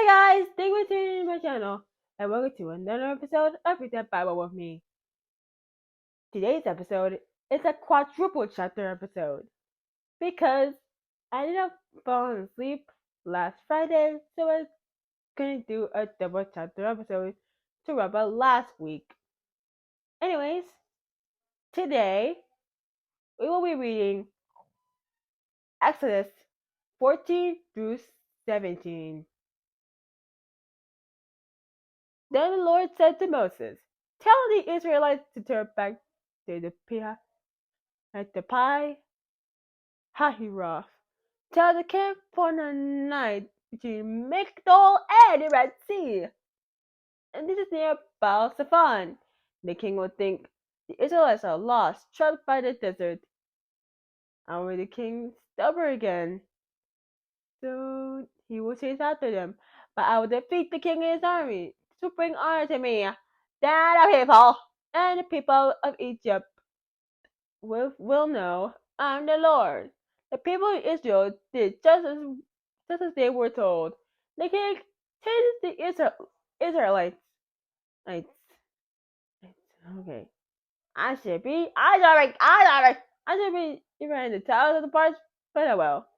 guys, thank you for tuning in my channel and welcome to another episode of Read That Bible with me. Today's episode is a quadruple chapter episode because I ended up falling asleep last Friday, so I couldn't do a double chapter episode to wrap up last week. Anyways, today we will be reading Exodus 14 through 17. Then the Lord said to Moses, "Tell the Israelites to turn back to the Pi Hahiroth. Tell the camp for the night between Migdol and the Red Sea. And this is near Baal Zephon. The king will think the Israelites are lost, trapped by the desert. And when the king stubborn again, so he will chase after them. But I will defeat the king and his army to bring honor to me. Then the people and the people of Egypt will know I'm the Lord." The people of Israel did just as they were told. The king chases the Israelites. Lights. Okay. I should be even the towers of the parts, but oh well.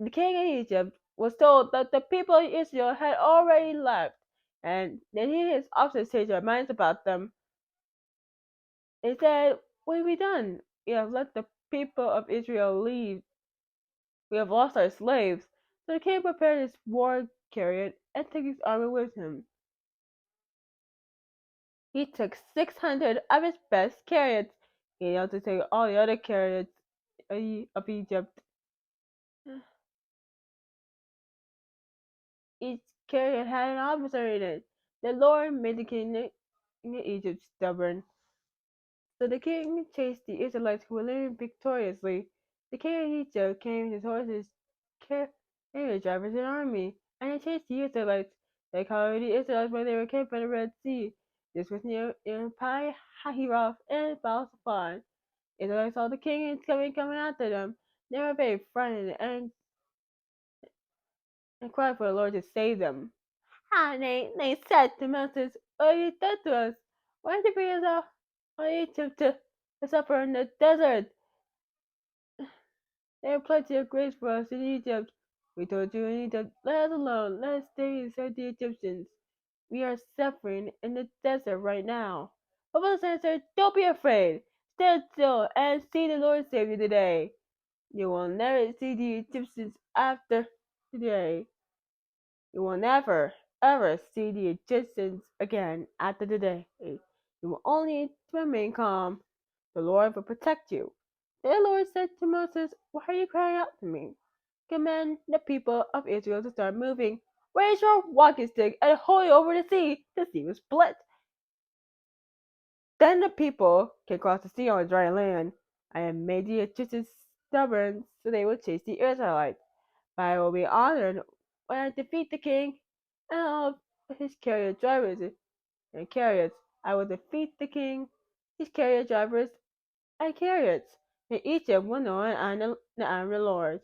The king of Egypt was told that the people of Israel had already left, and then he and his officers changed their minds about them. They said, "What have we done? We have let the people of Israel leave. We have lost our slaves." So the king prepared his war chariot and took his army with him. He took 600 of his best chariots. He also took all the other chariots of Egypt. Each chariot had an officer in it. The Lord made the king of Egypt stubborn. So the king chased the Israelites who were living victoriously. The king of Egypt came with his horses, chariot drivers, and army, and he chased the Israelites. They caught the Israelites when they were camped by the Red Sea. This was near Pi Hahiroth and Baal Zephon. Israelites saw the king coming after them. They were very frightened and cried for the Lord to save them. And they said to Moses, "What have you done to us? Why did you bring us out of Egypt to suffer in the desert? There are plenty of grace for us in Egypt. We told you in Egypt, let us alone, let us stay and serve the Egyptians. We are suffering in the desert right now." But Moses answered, "Don't be afraid. Stand still and see the Lord save you today. You will never see the Egyptians after today. You will never, ever see the Egyptians again after today. You will only remain calm. The Lord will protect you." The Lord said to Moses, "Why are you crying out to me? Command the people of Israel to start moving. Raise your walking stick and hold it over the sea. The sea will split. Then the people can cross the sea on dry land. I have made the Egyptians stubborn, so they will chase the Israelites. But I will be honored when I defeat the king and all of his chariot drivers and chariots. I will defeat the king, his chariot drivers, and chariots. And Egypt will know that I am the Lord."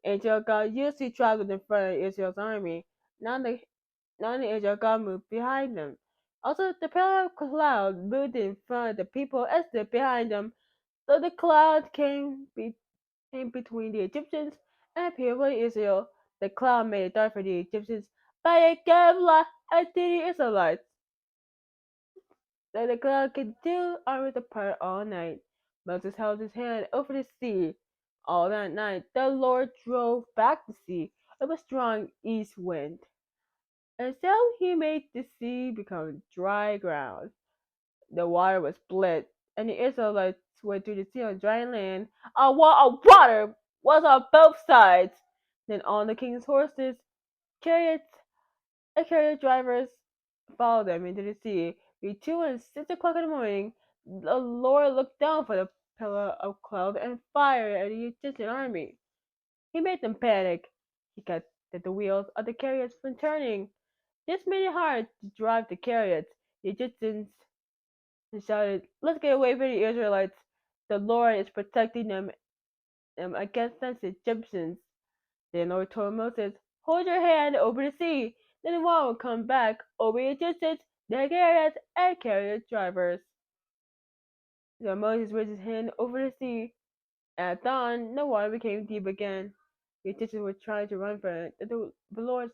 Israel God usually traveled in front of Israel's army. Now the Israel God moved behind them. Also, the pillar of cloud moved in front of the people and stood behind them. So the cloud came between the Egyptians and the people of Israel. The cloud made it dark for the Egyptians, but it gave light to the Israelites. So the cloud continued armies apart all night. Moses held his hand over the sea. All that night the Lord drove back the sea with a strong east wind, and so he made the sea become dry ground. The water was split, and the Israelites went through the sea on dry land. A wall of water was on both sides. Then all the king's horses, chariots, and chariot drivers followed them into the sea. Between 6 o'clock in the morning, the Lord looked down from the pillar of cloud and fire at the Egyptian army. He made them panic. He cut the wheels of the chariots from turning. This made it hard to drive the chariots. The Egyptians shouted, "Let's get away from the Israelites. The Lord is protecting them against us Egyptians." Then the Lord told Moses, "Hold your hand over the sea." then the water would come back over the Egyptians, their chariots, and chariot drivers. So Moses raised his hand over the sea. At dawn, the water became deep again. The Egyptians were trying to run from it, but the Lord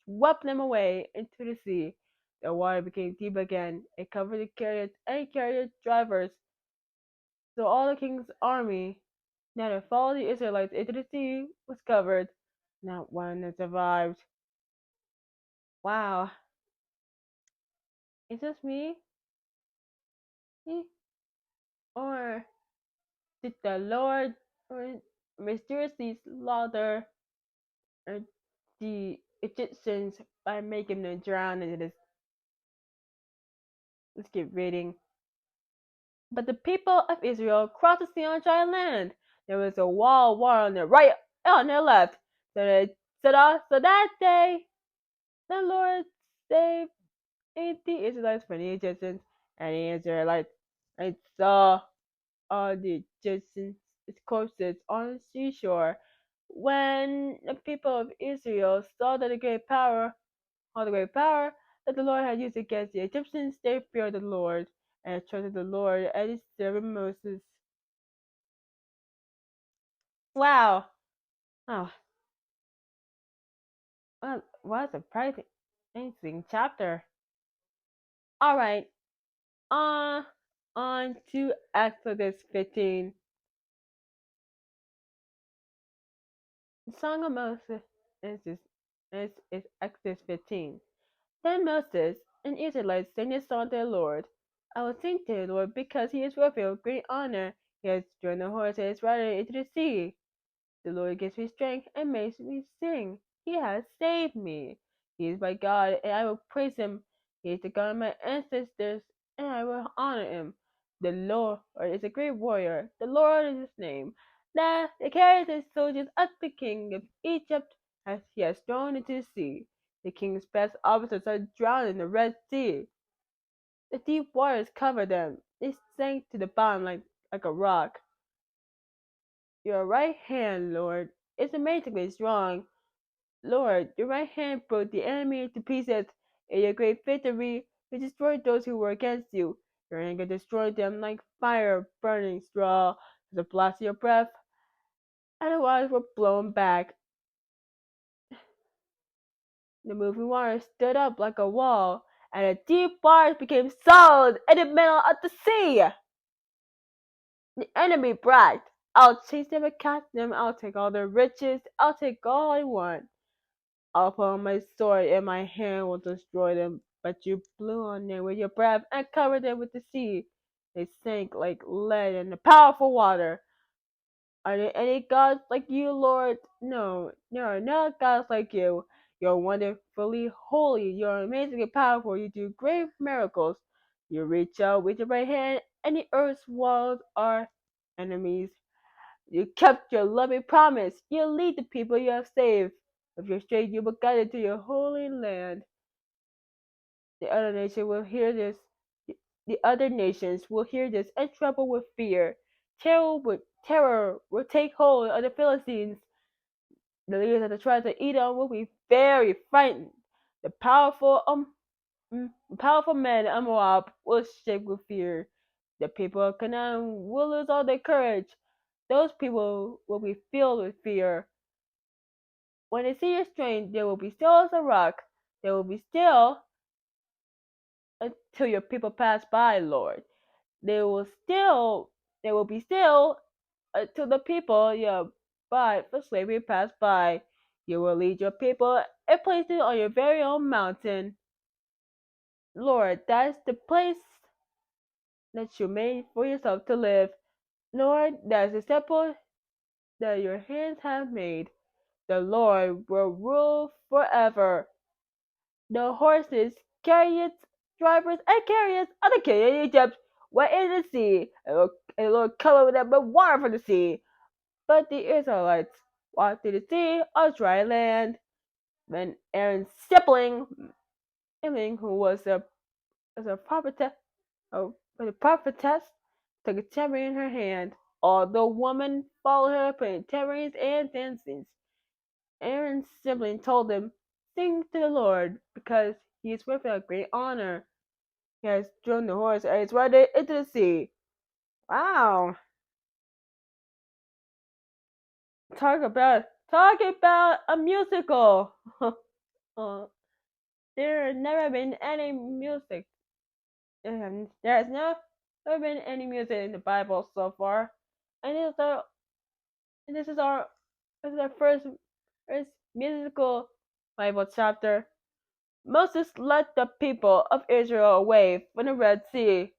swept them away into the sea. The water became deep again. It covered the chariots and chariot drivers. So all the king's army that had followed the Israelites into the sea was covered. Not one that survived. Wow. Is this me? Or did the Lord or mysteriously slaughter the Egyptians by making them drown in this? Let's keep reading. But the people of Israel crossed the sea on dry land. There was a wall of water on their right and on their left. So that day the Lord saved the Israelites from the Egyptians, and the Israelites and saw all the Egyptians' corpses on the seashore. When the people of Israel saw that all the great power that the Lord had used against the Egyptians, they feared the Lord and trusted the Lord and his servant Moses. Wow. Oh, what a surprising amazing chapter. Alright, on to Exodus 15. The Song of Moses is Exodus 15. Then Moses and Israelites sang this song to the Lord. I will sing to the Lord because he has revealed great honor. He has thrown the horse and his rider into the sea. The Lord gives me strength and makes me sing. He has saved me. He is my God, and I will praise him. He is the God of my ancestors, and I will honor him. The Lord is a great warrior. The Lord is his name. Now the carriers and soldiers of the king of Egypt as he has thrown into the sea. The king's best officers are drowned in the Red Sea. The deep waters cover them. They sank to the bottom like a rock. Your right hand, Lord, is amazingly strong. Lord, your right hand broke the enemy to pieces. In your great victory, you destroyed those who were against you. Your anger destroyed them like fire burning straw. The blast of your breath, and the waters were blown back. The moving water stood up like a wall, and the deep waters became solid in the middle of the sea. The enemy bragged, I'll chase them and catch them, I'll take all their riches, I'll take all I want. I'll put on my sword and my hand will destroy them. But you blew on them with your breath and covered them with the sea. They sank like lead in the powerful water. Are there any gods like you, Lord? No, there are no gods like you. You're wonderfully holy. You're amazingly powerful. You do great miracles. You reach out with your right hand, and the earth's walls are enemies. You kept your loving promise. You lead the people you have saved. With your strength, you will guide them to your holy land. The other nation will hear this. The other nations will hear this and tremble with fear. Terror will take hold of the Philistines. The leaders of the tribes of Edom will be very frightened. The powerful men of Moab will shake with fear. The people of Canaan will lose all their courage. Those people will be filled with fear. When they see your strength, they will be still as a rock. They will be still until your people pass by, Lord. They will be still until the people you have bought for slavery pass by. You will lead your people and place them on your very own mountain. Lord, that is the place that you made for yourself to live. Lord, that is the temple that your hands have made. The Lord will rule forever. The horses, chariots, drivers, and chariots of the king of Egypt were in the sea, and the Lord covered them with water from the sea. But the Israelites walked through the sea on dry land. When Aaron's sibling, who was a prophetess, took a tambourine in her hand, all the women followed her, playing tambourines and dancing. Aaron's sibling told him, Sing to the Lord, because he is with a great honor. He has thrown the horse and it's right into the sea. Wow. Talk about a musical. uh, there has never been any music. There has never been any music in the Bible so far. And this is our this is our first musical Bible chapter. Moses led the people of Israel away from the Red Sea.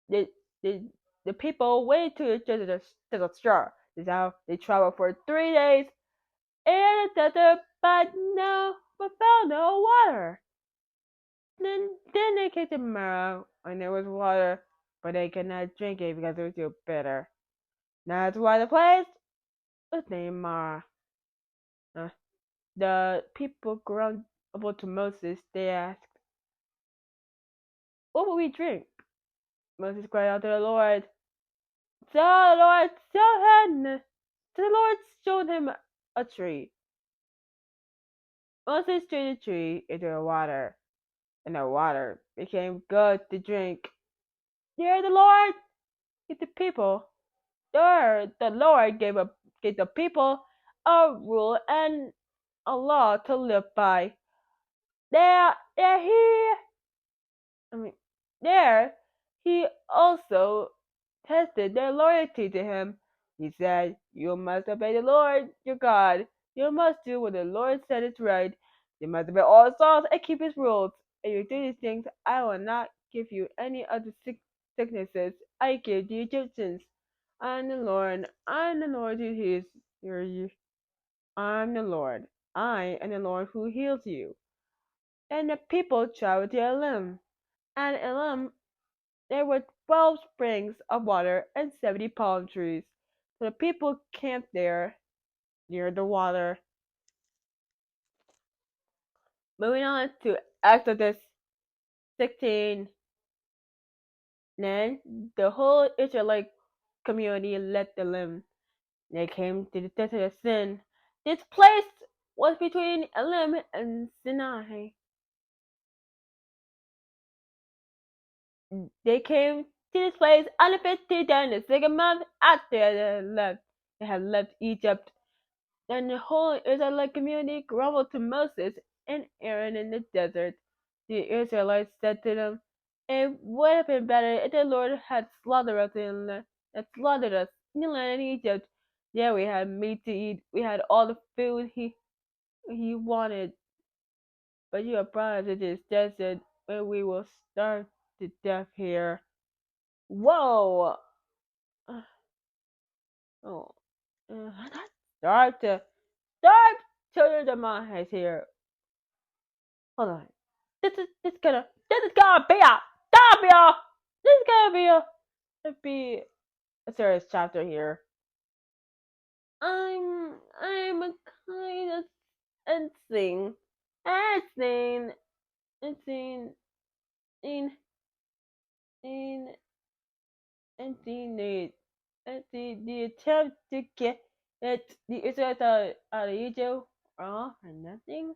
The, the, the people went to the shore. They traveled for 3 days in the desert, but found no water. Then they came to Mara, and there was water, but they could not drink it because it was too bitter. That's why the place was named Mara. Uh, the people grumbled to Moses. They asked, "What will we drink?" Moses cried out to the Lord. So the Lord showed him a tree. Moses threw the tree into the water, and the water became good to drink. There the Lord gave the people. There the Lord gave the people a rule and a law to live by. There he I mean, there, he also tested their loyalty to him. He said, "You must obey the Lord your God. You must do what the Lord said is right. You must obey all his laws and keep his rules. If you do these things, I will not give you any of the sicknesses I gave the Egyptians. I am the Lord who heals you. I am the Lord. I am the Lord who heals you." And the people traveled to Elim. And Elim there were 12 springs of water and 70 palm trees. So the people camped there near the water. Moving on to Exodus 16. Then the whole Israelite community left the limb. They came to the desert of Sin. This place was between Elim and Sinai. They came to this place on the 15th day in the second month after they had left Egypt. Then the whole Israelite community grumbled to Moses and Aaron in the desert. The Israelites said to them, "It would have been better if the Lord had slaughtered us in the land of Egypt. There we had meat to eat, we had all the food he wanted. But you have brought us to this desert where we will starve to death here." Whoa! Uh, Oh, not starve children of mine here. Hold on. This is gonna be a this is gonna be a serious chapter here. I'm a kind of insane, insane, insane, in in insane. The attempt to get the Israelites out of Egypt all or nothing.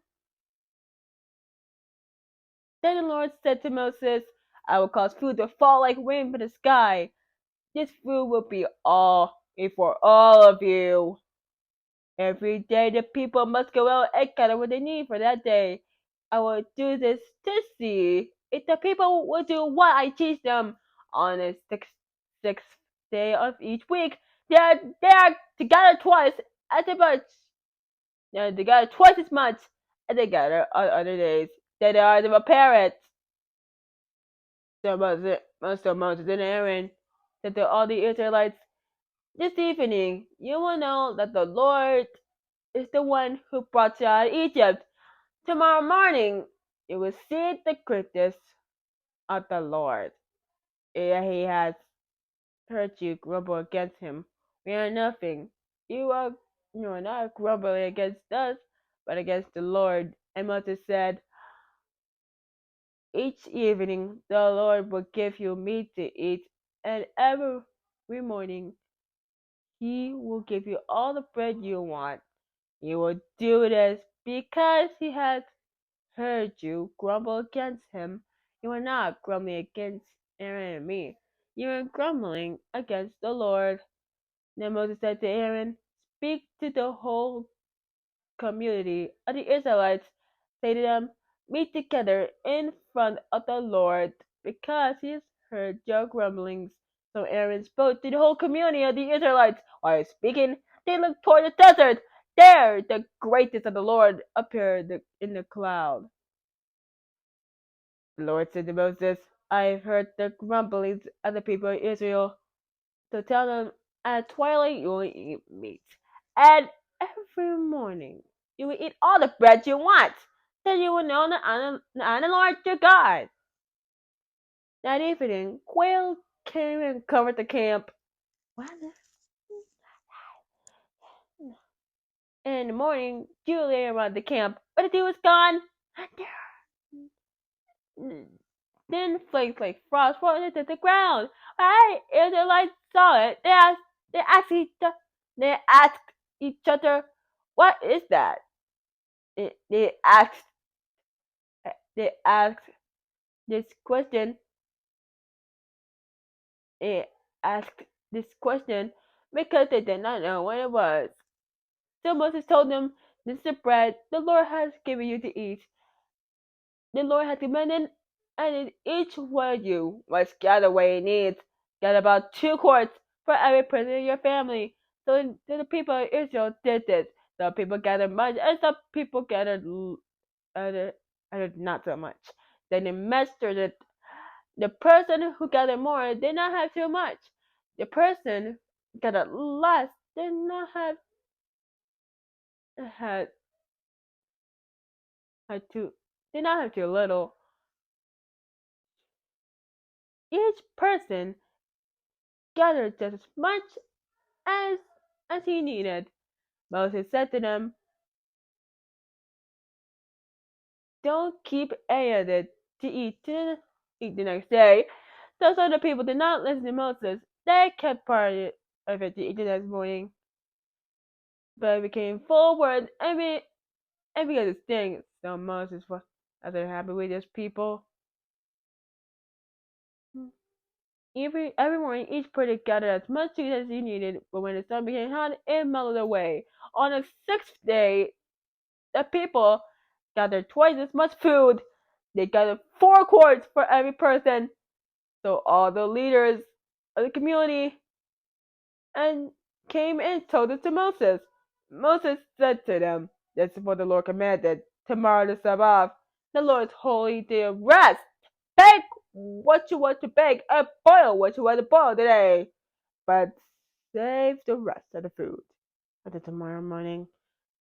Then the Lord said to Moses, "I will cause food to fall like rain from the sky. This food will be all for all of you. Every day the people must go out and gather what they need for that day. I will do this to see if the people will do what I teach them on the sixth day of each week. They are together twice as much. They are together twice as much as they gather on other days. They are to prepare it." So Moses and Aaron said to all the Israelites, "This evening you will know that the Lord is the one who brought you out of Egypt. Tomorrow morning you will see the greatness of the Lord. He has heard you grumble against him. We are nothing. You are not grumbling against us, but against the Lord." And Moses said, "Each evening the Lord will give you meat to eat, and every morning he will give you all the bread you want. You will do this because he had heard you grumble against him. You were not grumbling against Aaron and me. You were grumbling against the Lord. Then Moses said to Aaron, speak to the whole community of the Israelites. Say to them, meet together in front of the Lord, because he has heard your grumblings. So Aaron spoke to the whole community of the Israelites. While speaking, they looked toward the desert. There, the greatness of the Lord appeared in the cloud. The Lord said to Moses, I have heard the grumblings of the people of Israel. So tell them, at twilight you will eat meat, and every morning you will eat all the bread you want. Then you will know that I am the Lord your God. That evening, quail came and covered the camp. What? In the morning, dew lay around the camp, but the dew was gone. Then flakes like frost rolled into the ground. Right? Israelites saw it. They asked each other, "What is that?" They, they asked they asked this question. They asked this question because they did not know what it was. So Moses told them, "This is the bread the Lord has given you to eat. The Lord has commanded, and each one of you must gather what he needs. Gather about 2 quarts for every person in your family." So the people of Israel did this. Some people gathered much, and some people other, not so much. Then they measured it. The person who gathered more did not have too much. The person who gathered less did not have had had too did not have too little. Each person gathered just as much as as he needed. Moses said to them, don't keep any of it to eat the next day. Those other people did not listen to Moses. They kept part of it to eat the next morning. But it became full word and began to stink. So Moses was rather happy with his people. Every morning, each person gathered as much food as he needed, but when the sun became hot, it melted away. On the 6th day, the people gathered twice as much food. They gathered 4 quarts for every person. So all the leaders of the community and came and told it to Moses. Moses said to them, this is what the Lord commanded. Tomorrow the Sabbath, the Lord's holy day of rest. Bake what you want to bake and boil what you want to boil today. But save the rest of the food until tomorrow morning.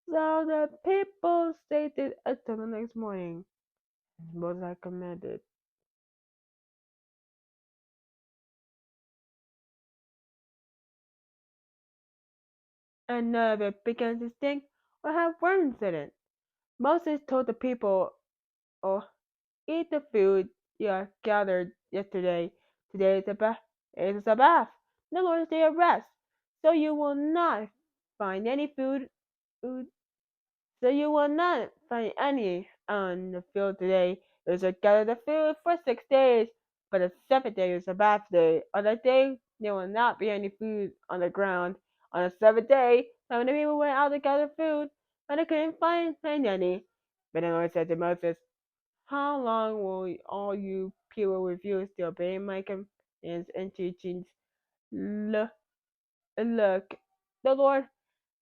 So the people stayed it until the next morning, as Moses had commanded. And none of it began to stink or have worms in it. Moses told the people, oh, eat the food you have gathered yesterday. Today is a Sabbath, the Lord's day of rest. So you will not find any food So you will not find any on the field today. You shall gather the food for 6 days, but the seventh day is a Sabbath day. On that day there will not be any food on the ground. On the seventh day, some of the people went out to gather food, but they couldn't find any. But the Lord said to Moses, how long will all you people refuse to obey my commands and teachings? Look, look, the Lord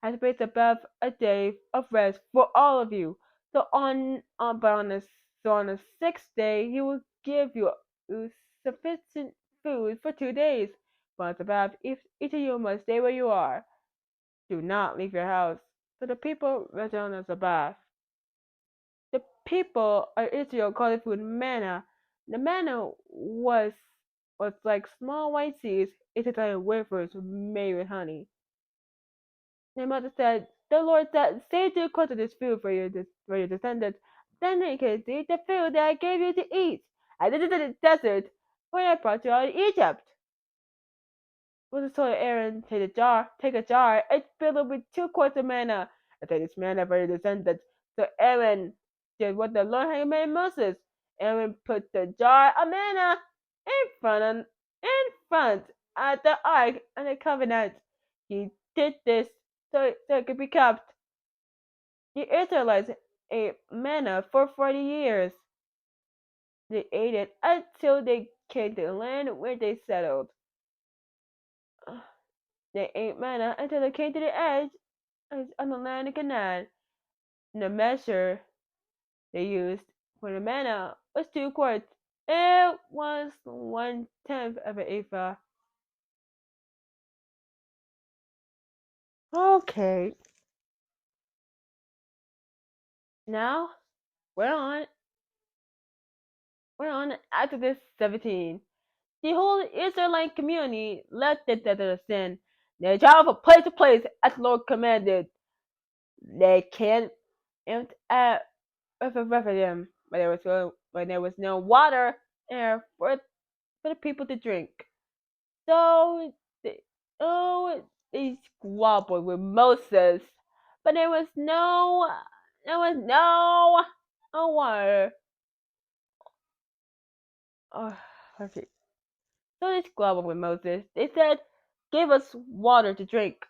has placed above a day of rest for all of you. So on the 6th day, he will give you sufficient food for 2 days. But on the Sabbath, each of you must stay where you are. Do not leave your house. So the people rested on the Sabbath. The people of Israel called the food manna. The manna was like small white seeds. It tasted like wafers made with honey. Their mother said, the Lord said, save 2 quarts of this food for your descendants. Then they can eat the food that I gave you to eat. I did it in the desert when I brought you out of Egypt. Moses told Aaron, take a jar, and fill it with 2 quarts of manna, and take this manna for your descendants. So Aaron did what the Lord had made Moses. Aaron put the jar of manna in front of the ark and the covenant. He did this so it could be kept. The Israelites ate manna for 40 years. They ate it until they came to the land where they settled. They ate manna until they came to the edge of the land of Canaan. And the measure they used for the manna was 2 quarts. It was 1/10 of an ephah. Okay, now we're on Exodus 17. The whole Israelite community left the desert of sin. They traveled from place to place as the Lord commanded. They camped at Rephidim, when there was no water there for the people to drink. So they, oh, they squabbled with Moses, but there was no water. Oh, okay. So they squabbled with Moses. They said, "Give us water to drink."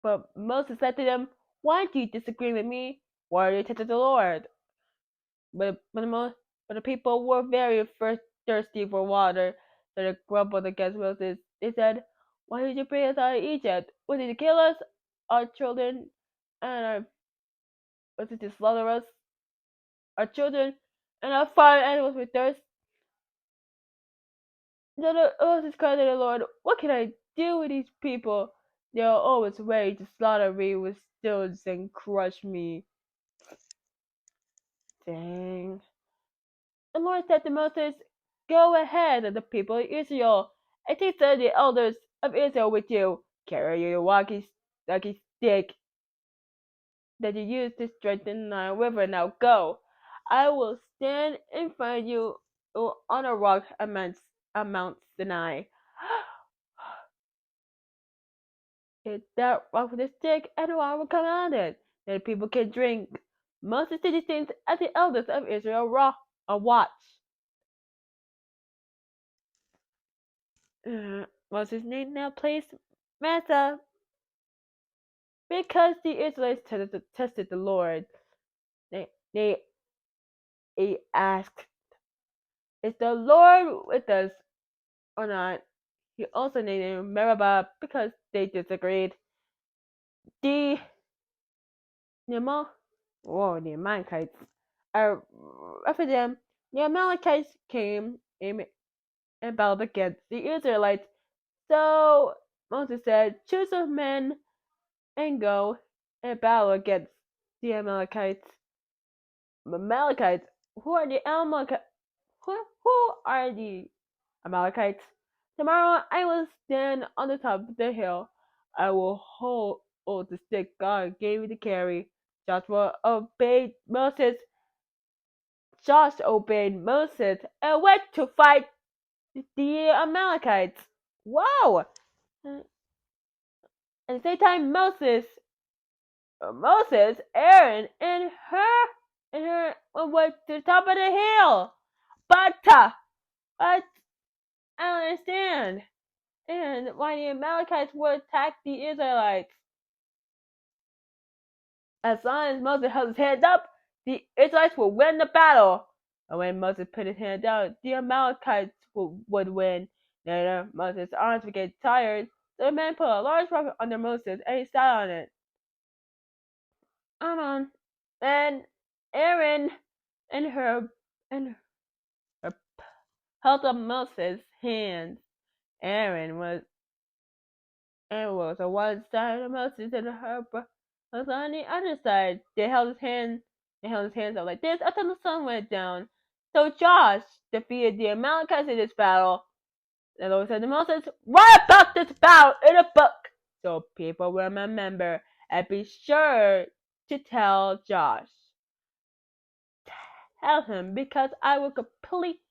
But Moses said to them, "Why do you disagree with me? Why are you testing the Lord?" But the people were very thirsty for water, so they grumbled against Moses. They said, "Why did you bring us out of Egypt? Was it to kill us, our children, and was it to slaughter us, our children, and our farm animals with thirst?" So Moses cried to the Lord, "What can I do with these people? They are always ready to slaughter me with stones and crush me." Dang. The Lord said to Moses, "Go ahead of the people of Israel, and take some of the elders of Israel with you. Carry your walkie stick that you used to strengthen the river. Now go. I will stand in front of you on a rock on Mount Sinai. Hit that rock with a stick, and the water will come out of it. Then the people can drink." Moses did these things as the elders of Israel watch. Moses named that place Massa because the Israelites tested the Lord. They asked, "Is the Lord with us or not?" He also named it Meribah because they disagreed. The Nemo, the Amalekites, after them, the Amalekites came and battled against the Israelites. So Moses said, "Choose a men and go and battle against the Amalekites." Amalekites. Who are the Amalekites? Who are the Amalekites? Tomorrow I will stand on the top of the hill. I will hold the stick God gave me to carry. Joshua obeyed Moses. Josh obeyed Moses and went to fight the Amalekites. Wow! At the same time, Aaron, and her went to the top of the hill. But I don't understand. And why the Amalekites would attack the Israelites. As long as Moses held his hand up, the Israelites would win the battle. And when Moses put his hand down, the Amalekites would win. Later, Moses' arms would get tired, so the man put a large rock under Moses and he sat on it. On. Then Aaron and and her held up Moses' hands. Aaron was on one side of Moses and her was on the other side. They held his hands up like this until the sun went down. So Josh defeated the Amalekites in this battle. The Lord said to Moses, "Write about this battle in a book so people will remember, and be sure to tell Josh. Tell him, because I will completely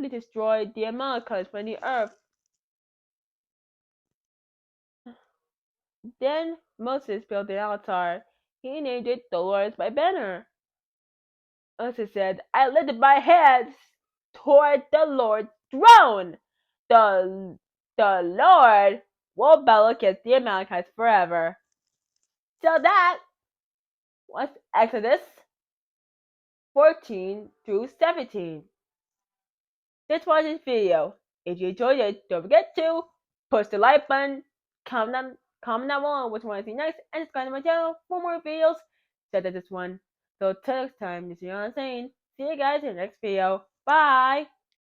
destroy the Amalekites from the earth." Then Moses built an altar. He named it the Lord's by banner. Moses said, I lifted my hands toward the Lord's throne. The Lord will battle against the Amalekites forever. So that was Exodus 14 through 17. This was this video. If you enjoyed it, don't forget to push the like button, comment down below which one I see next, and subscribe to my channel for more videos such as this one. So till next time, this is Yana saying, see you guys in the next video. Bye!